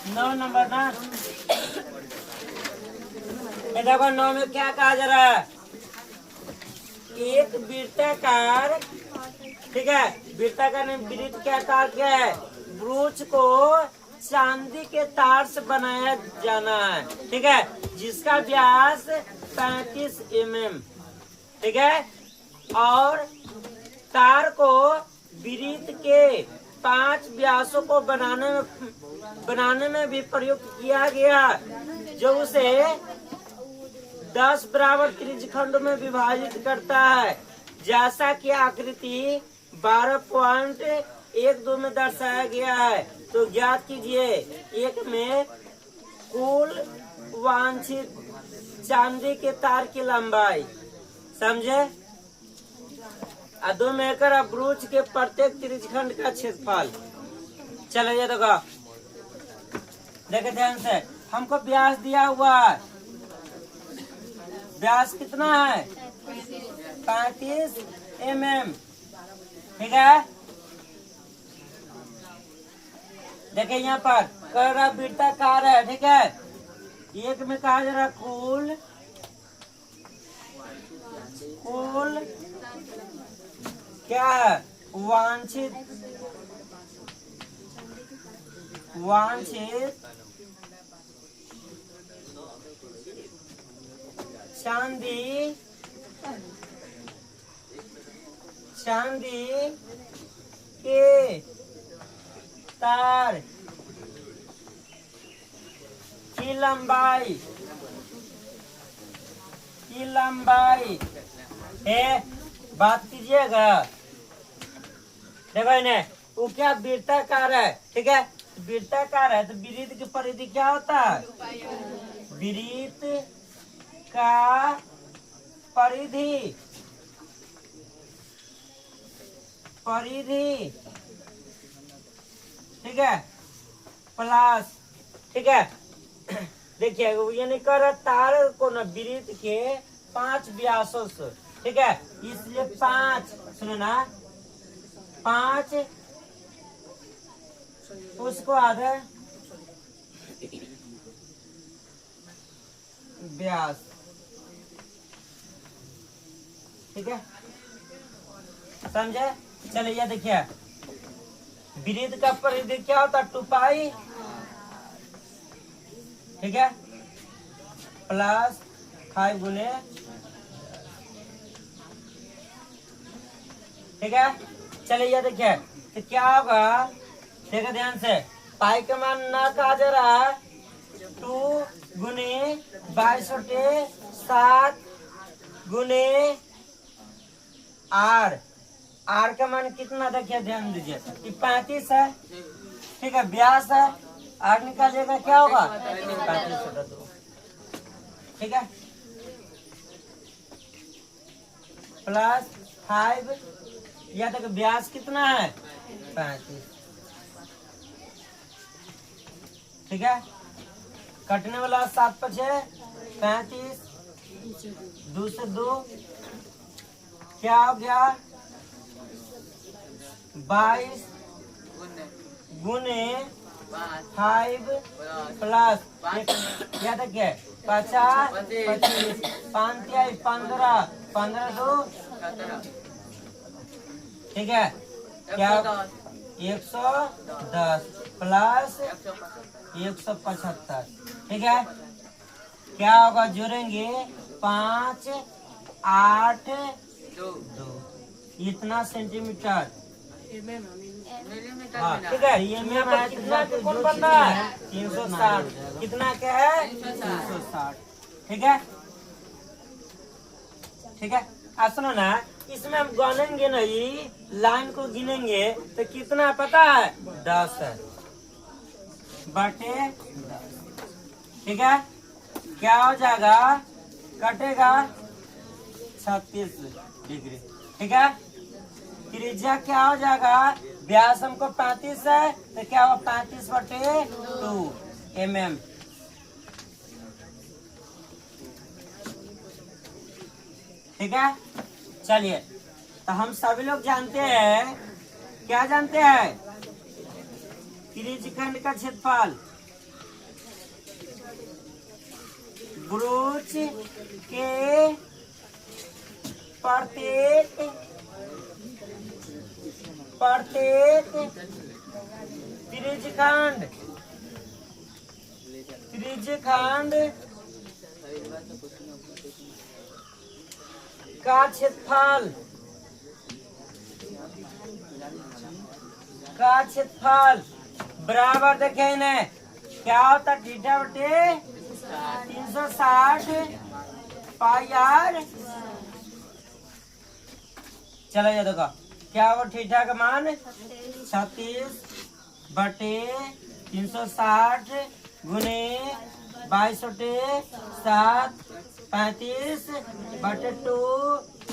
9 number ना। ये देखो 9 में क्या कहा जा रहा है? एक वृत्ताकार, ठीक है, वृत्ताकार में वृत्त क्या कार क्या है? ब्रूच को चांदी के तार से बनाया जाना है, ठीक है, जिसका व्यास 35 mm, ठीक है, और तार को वृत्त के 5 व्यासों को बनाने में भी प्रयोग किया गया, जो उसे 10 बराबर त्रिज्यखंडों में विभाजित करता है, जैसा कि आकृति 12.12 में दर्शाया गया है। तो ज्ञात कीजिए एक में कुल वांछित चांदी के तार की लंबाई, समझे, और 2 मीटर ब्रूच के प्रत्येक त्रिज्यखंड का क्षेत्रफल। चलो ये देखो ध्यान से, हमको व्यास दिया हुआ है, व्यास कितना है? 35 mm, ठीक है। देखिए यहाँ पर कर रहा वृत्ताकार है, ठीक है, एक में कहा जा रहा कुल क्या है? वांछित चांदी के तार की लंबाई है, बात कीजिएगा। देखो इन्हें, वो क्या वृत्ताकार है, ठीक है, वृत्ताकार है तो वृत्त की परिधि क्या होता है? वृत्त का परिधि ठीक है, प्लस, ठीक है, देखिए ये नहीं कर रहा, तार को न वृत्त के 5 व्यासों से, ठीक है, इसलिए 5, सुनो ना, 5 उसको आधा व्यास, ठीक है, समझे। चलिए ये देखिए वृत्त का परिधि क्या होता है? 2 पाई, ठीक है, प्लस 5 गुने, ठीक है। चलिए ये देखिए तो क्या होगा, देखो ध्यान से, पाई का मान ना कहा जा रहा है 2 गुने 22/7 गुने आर का मान कितना? देखिए ध्यान दीजिए, 35 है, ठीक है, व्यास है, आर निकालिएगा क्या होगा? 35/2, ठीक है, प्लस 5, या तक व्यास कितना है? 35, ठीक है, कटने वाला 7 × 6 35, 2 से 2 क्या हो गया? 22 गुने 5 प्लस क्या तक है? 50, 25, 5 15, 15 2, ठीक है, क्या 110 प्लस 175, ठीक है, क्या होगा? जोड़ेंगे 5 8 2, इतना सेंटीमीटर, हाँ, ठीक है। ये कितना कौन बनता है? 360, कितना क्या है? 360, ठीक है, ठीक है। अब सुनो ना, इसमें हम गिनेंगे नहीं, लाइन को गिनेंगे तो कितना पता है? 10 है बटे 10, ठीक है, क्या हो जाएगा? कटेगा 36 डिग्री, ठीक है। त्रिज्या क्या हो जाएगा? व्यास हमको 35 है तो क्या होगा? 35/2 mm, ठीक है। चलिए तो हम सभी लोग जानते हैं, क्या जानते हैं? त्रिज्यखंड का क्षेत्रफल, ब्रूच के प्रत्येक त्रिज्यखंड का क्षेत्रफल बराबर देखे न क्या होता थीटा बटे 360 पाई आर। चलो ये देखो क्या वो थीटा का मान 36 बटे 360 गुने 22 बटे 7 35 बटे 2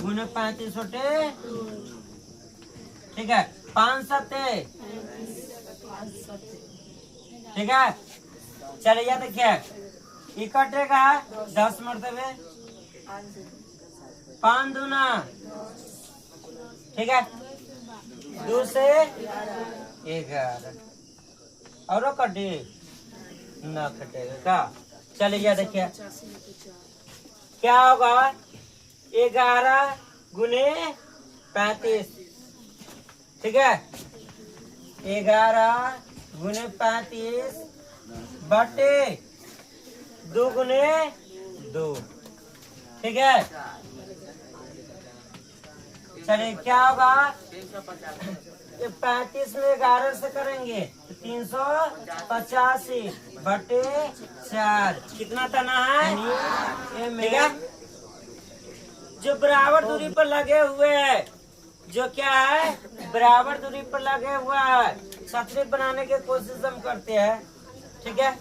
गुने 35 बटे, ठीक है 5 सत्ते, ठीक है। चलिए देखिए इकट्ठेगा 10 मरतबे 5 दूना, ठीक है 2 से 11 और कटे न कटेगा का। चलिए देखिए क्या होगा 11 गुने 35, ठीक है 11 गुने 35 बटे 2 गुने 2, ठीक है। चलिए क्या होगा 35 में 11 से करेंगे 385 बटे 4, कितना तना है ये मेगा। जो बराबर दूरी पर लगे हुए है, जो क्या है बराबर दूरी पर लगे हुआ है, छतरी बनाने की कोशिश हम करते हैं, ठीक है।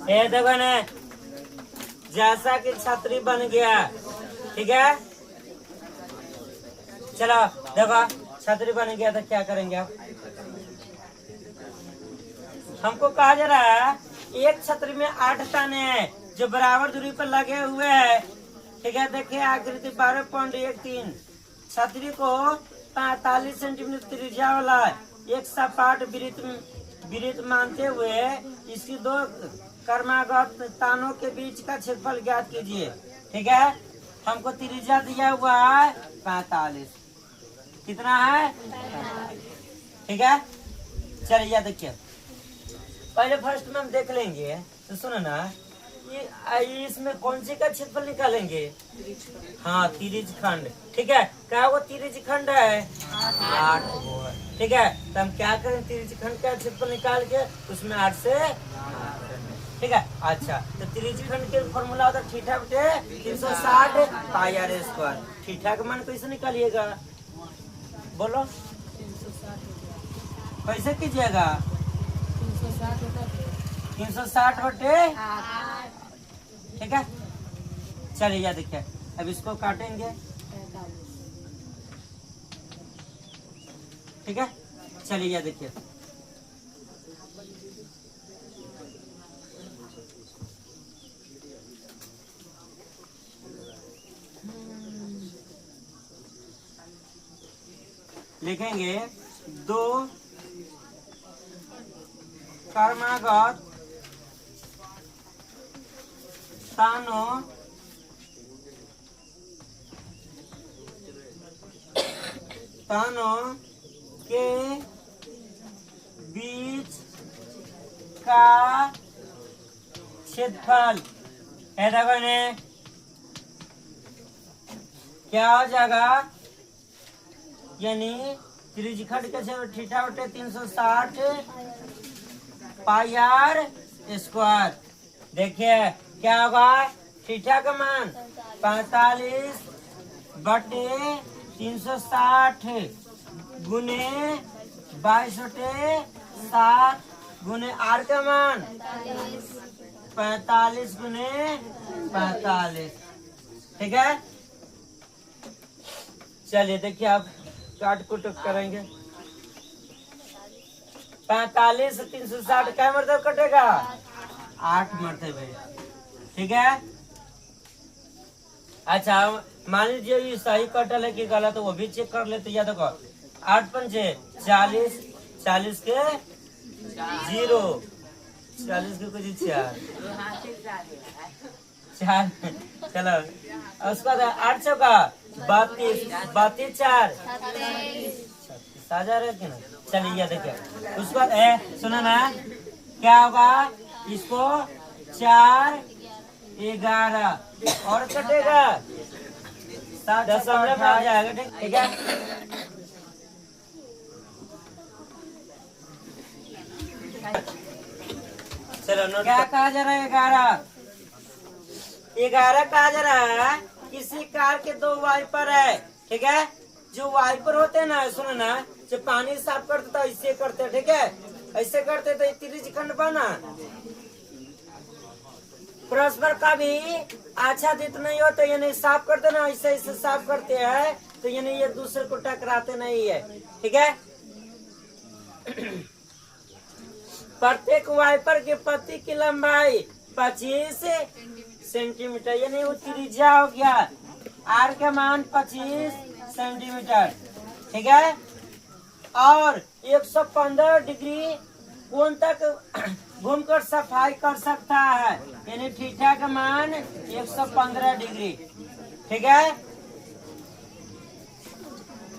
ये देखो ना जैसा कि छतरी बन गया, ठीक है। चलो देखो छतरी बन गया तो क्या करेंगे आप, हमको कहा जा रहा है एक छतरी में 8 ताने हैं जो बराबर दूरी पर लगे हुए हैं, ठीक है। देखिए आकृति 12.13 छतरी को 45 सेंटीमीटर त्रिज्या वाला एक सपाट वृत्त मानते हुए इसकी 2 क्रमागत तानों के बीच का क्षेत्रफल ज्ञात कीजिए, ठीक है। हमको त्रिज्या दिया हुआ है 45, कितना है 45, ठीक है। चलिए देखिए पहले फर्स्ट में हम देख लेंगे, तो सुनो ना ये इसमें कौन सी का क्षेत्रफल निकालेंगे, हाँ त्रिज्यखंड, ठीक है। क्या वो त्रिज्यखंड है 8 वो है, ठीक है। तो हम क्या करें त्रिज्यखंड का क्षेत्रफल निकाल के उसमें 8 से, ठीक है। अच्छा तो त्रिज्यखंड के फॉर्मूला होता है थीटा बटे 360 पाई आर स्क्वायर। थीटा का मान कैसे निकालिएगा बोलो, कैसे कीजिएगा 360 बटे, ठीक है। चलिए देखिए अब इसको काटेंगे ठीक है, चलिए ये देखिए लिखेंगे दो कर्मागत स्थानों के बीच का क्षेत्रफल है। देखो ने क्या हो जाएगा, यानी त्रिज्यखंड के थीटा बटे 360 पाई आर स्क्वायर। देखिए क्या होगा, थीटा का मान 45 बटे 360 गुने 22 बटे 7 गुने आर का मान 45 गुने 45। ठीक है, चलिए देखिए आप काट कुट करेंगे। 45 से 360 क्या मतलब कटेगा, 8 मरतबे। ठीक है, अच्छा मान लीजिए ये सही कटल है कि गलत, वो भी चेक कर लेते। या देखो 8 पंचे 40, 40 के 0, 40 के कुछ 4। चलो उसके बाद 8 चौका 32, 32 4 1000 है कि ना। चलिए ये देखिए उसके बाद सुना ना क्या होगा, इसको 4 11 और कटेगा 10 में आ जाएगा। ठीक है, चलो नोट क्या कहा जा रहा है, 11 कहा जा रहा है। किसी कार के दो वाइपर है। ठीक है, जो वाइपर होते हैं ना, सुनो ना, जो पानी साफ करते तो ऐसे करते, ठीक है, ऐसे करते तो त्रिज्यखंड बना। परस्पर का भी आच्छादित नहीं होता, यानी साफ करते ना, ऐसे ऐसे साफ करते हैं तो यानी ये दूसरे को टकराते नहीं है। ठीक है, प्रत्येक वाइपर के पत्ती की लंबाई 25 सेंटीमीटर, यानी वो त्रिज्या हो गया। आर का मान 25 सेंटीमीटर। ठीक है, और 115 डिग्री कोण तक घूमकर सफाई कर सकता है, यानी थीटा का मान 115 डिग्री। ठीक है,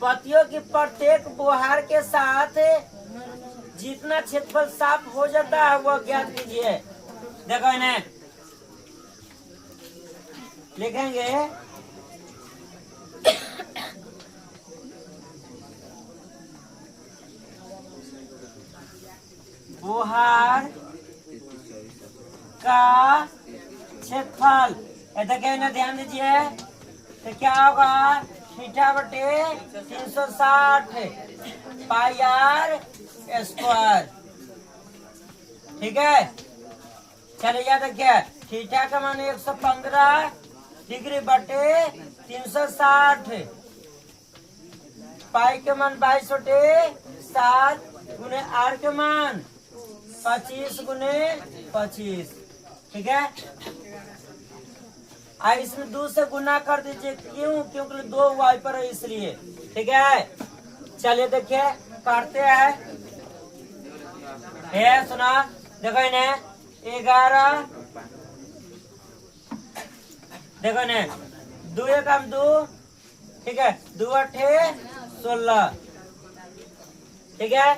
पत्तियों की प्रत्येक बुहार के साथ जितना क्षेत्रफल साफ हो जाता है वह ज्ञात कीजिए। देखो इन्हें लिखेंगे बुहार का क्षेत्रफल। ऐसा क्या इन्हें ध्यान दीजिए, तो क्या होगा, थीटा बटे 360 पाई आर स्क्वायर। ठीक है, चलिए याद रखिए, थीटा का मान 115 डिग्री बटे 360, पाई के मान 22 बटे 7 गुने आर के मान 25 गुने 25। ठीक है, इसमें 2 से गुना कर दीजिए। क्यों, क्योंकि 2 वाइपर है इसलिए। ठीक है, चलिए देखिए काटते हैं। सुना, देखो इन्हें 11, देखो इन्हें 2 एकम 2, ठीक है, 2 अठे 16। ठीक है,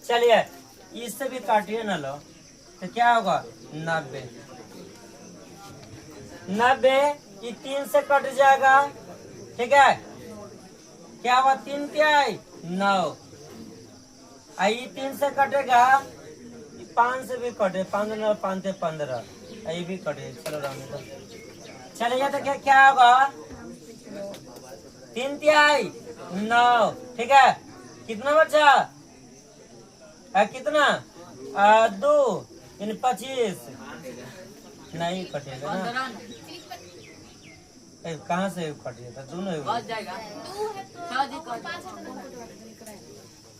चलिए इससे भी काटिए ना लो, तो क्या होगा 90। 90 ये 3 से कट जाएगा। ठीक है, क्या हुआ, 3 क्या है 9, ये 3 से कटेगा, 5 से भी कटे, 5 9 5 से 15, ये भी कटे। चलो रहने दो, चलिए तो क्या होगा, 3 तिहाई 9। ठीक है, कितना बचा, कितना 2 यानी 25 नहीं कटेगा ना, कहाँ से कट जाता, दोनों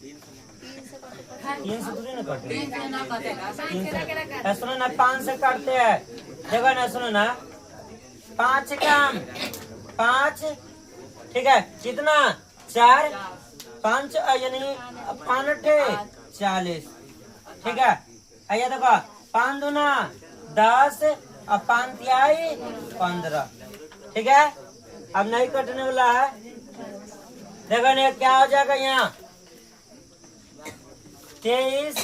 3 से दूरी ना कटे, 3 से सुनो ना, 5 से काटते हैं। देखो ना, सुनो ना, 5 काम 5, ठीक है, कितना 4 5 यानी 5 40, ठीक है। आइए देखो, 5 दूना 10 और 5 तिहाई 15, ठीक है। अब नहीं कटने वाला है। देखो ना क्या हो जाएगा यहाँ, 23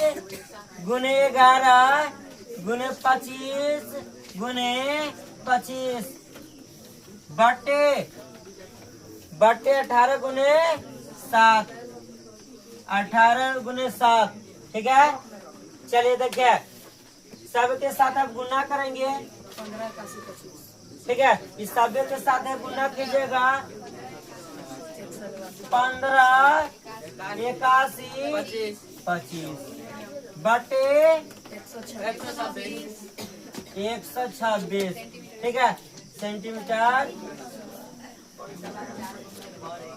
गुने 11 गुने 25 गुने 25 बटे 18 गुने 7, 18 गुने 7, ठीक है। चलिए देखिए, सबके साथ आप गुना करेंगे, ठीक है। इस सब के साथ गुना कीजिएगा, 15 81 25 बटे 126, ठीक है, सेंटीमीटर।